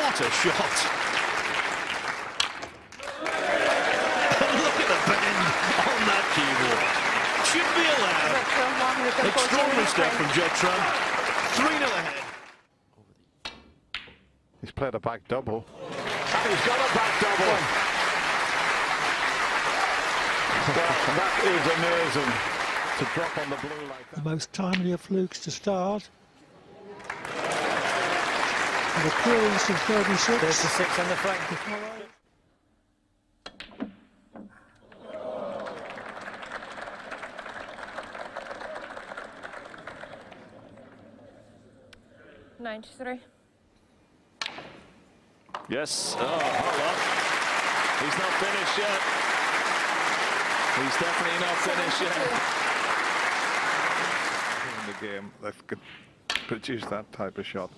What a shot! Look at the bend on that cue ball. Should be allowed. Extraordinary stuff from Judd Trump. 3-0 ahead. He's played a back double. And he's got a back double. Well, that is amazing. To drop on the blue like that. The most timely of flukes to start. An appearance of 36. 36 on the flank. $93. Yes. Oh, hold on. He's not finished yet. He's definitely not finished yet. In the game that could produce that type of shot.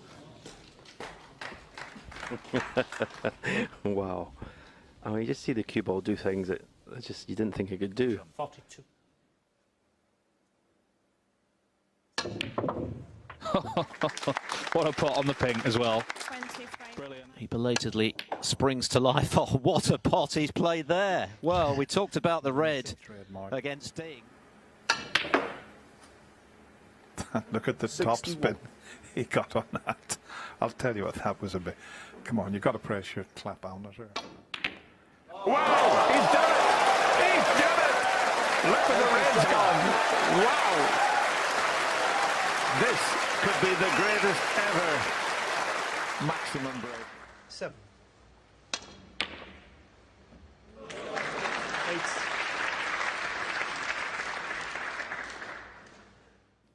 Wow. I mean, you just see the cue ball do things that just you didn't think it could do. 42. What a pot on the pink as well. 23. Brilliant. He belatedly springs to life. Oh, what a pot he's played there. Well, we talked about the red against Sting. Look at the 61. top spin he got on that. I'll tell you what, that was a bit. Come on, you've got to press your clap on it. Wow! He's done it! He's done it! Look at the red's gone! Wow! This could be the greatest ever maximum break. 7. 8.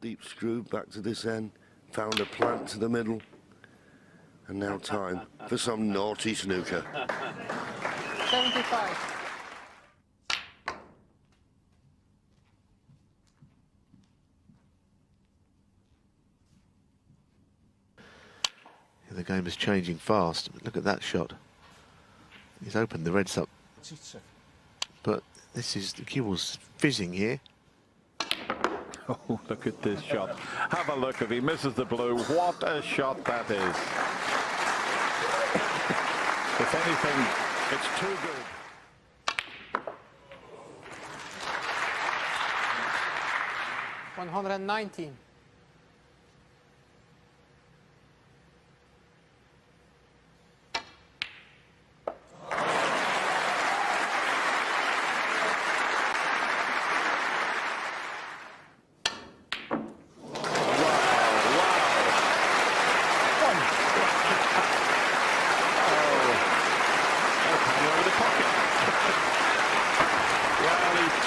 Deep screw back to this end, found a plant to the middle, and now time for some naughty snooker. 75. The game is changing fast. Look at that shot. He's opened the reds up. But this is the cue ball's fizzing here. Oh, look at this shot. Have a look. If he misses the blue, what a shot that is. If anything, it's too good. $119.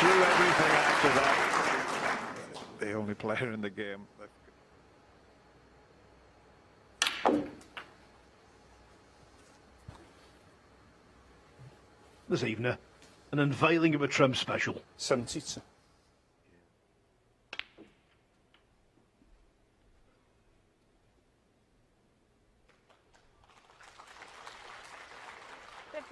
Threw everything after that. The only player in the game. This evening, an unveiling of a Trump special. 72. $58.